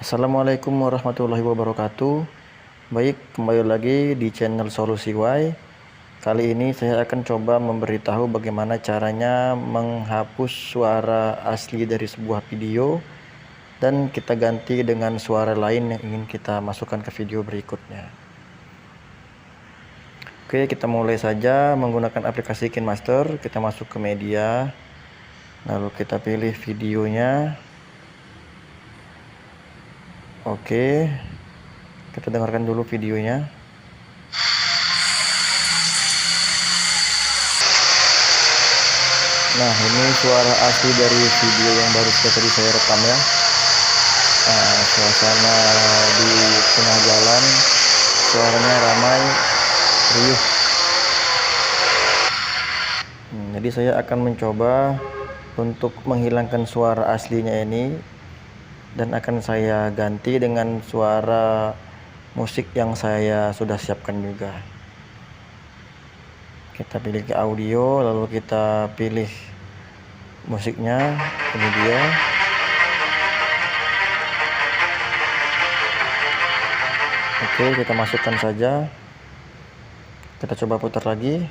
Assalamualaikum warahmatullahi wabarakatuh. Baik, kembali lagi di channel Solusi Y. Kali ini saya akan coba memberitahu bagaimana caranya menghapus suara asli dari sebuah video dan kita ganti dengan suara lain yang ingin kita masukkan ke video berikutnya. Oke, kita mulai saja menggunakan aplikasi KineMaster. Kita masuk ke media, lalu kita pilih videonya. Oke, kita dengarkan dulu videonya. Nah, ini suara asli dari video yang baru tadi saya rekam ya. Nah, suasana di tengah jalan, suaranya ramai, riuh. Jadi saya akan mencoba untuk menghilangkan suara aslinya ini, dan akan saya ganti dengan suara musik yang saya sudah siapkan juga. Kita pilih ke audio, lalu kita pilih musiknya, ini dia. Oke, kita masukkan saja. Kita coba putar lagi.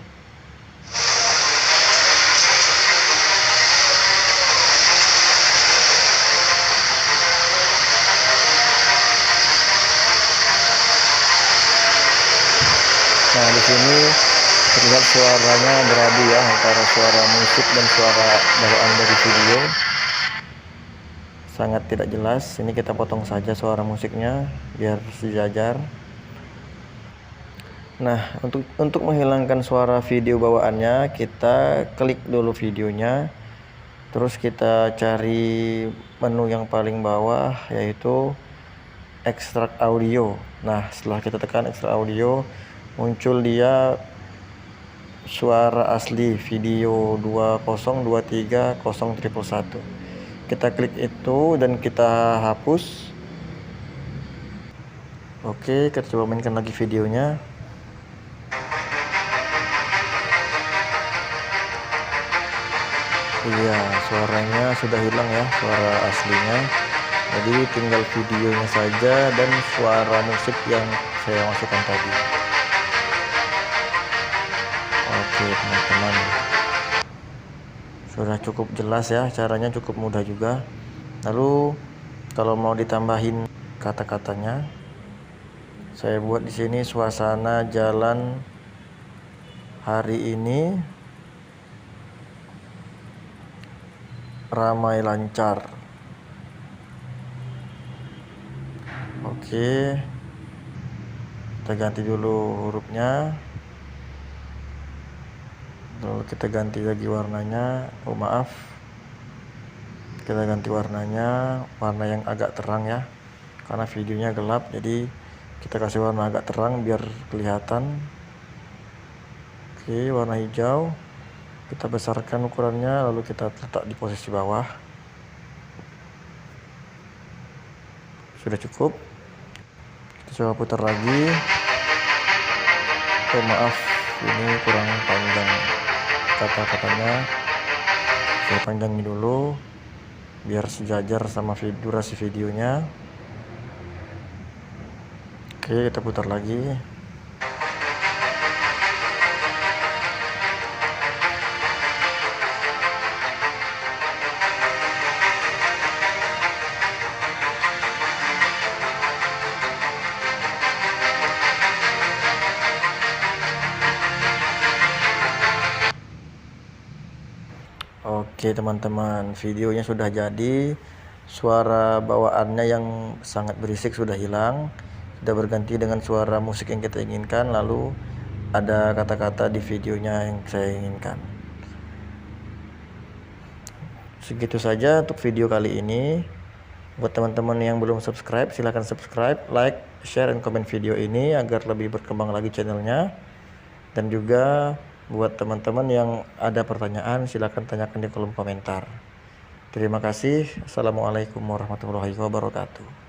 Nah, di sini terlihat suaranya beradu ya, antara suara musik dan suara bawaan dari video. Sangat tidak jelas. Ini kita potong saja suara musiknya biar sejajar. Nah, untuk menghilangkan suara video bawaannya, kita klik dulu videonya. Terus kita cari menu yang paling bawah, yaitu ekstrak audio. Nah, setelah kita tekan ekstrak audio, muncul dia suara asli video 20230111. Kita klik itu dan kita hapus. Oke, kita coba mainkan lagi videonya. Iya, suaranya sudah hilang ya, suara aslinya. Jadi tinggal videonya saja dan suara musik yang saya masukkan tadi. Oke teman-teman, sudah cukup jelas ya, caranya cukup mudah juga. Lalu kalau mau ditambahin kata-katanya, saya buat di sini suasana jalan hari ini ramai lancar. Oke, kita ganti dulu hurufnya. Lalu kita ganti lagi warnanya. Oh maaf, kita ganti warnanya, warna yang agak terang ya, karena videonya gelap. Jadi kita kasih warna agak terang biar kelihatan. Oke, warna hijau. Kita besarkan ukurannya, lalu kita letak di posisi bawah. Sudah cukup. Kita coba putar lagi. Oh maaf, ini kurang panjang kata-katanya. Saya panjangin dulu biar sejajar sama durasi videonya. Oke, kita putar lagi. Oke teman-teman, videonya sudah jadi. Suara bawaannya yang sangat berisik sudah hilang, sudah berganti dengan suara musik yang kita inginkan. Lalu ada kata-kata di videonya yang saya inginkan. Segitu saja untuk video kali ini. Buat teman-teman yang belum subscribe, silahkan subscribe, like, share, dan komen video ini agar lebih berkembang lagi channelnya. Dan juga buat teman-teman yang ada pertanyaan, silahkan tanyakan di kolom komentar. Terima kasih. Assalamualaikum warahmatullahi wabarakatuh.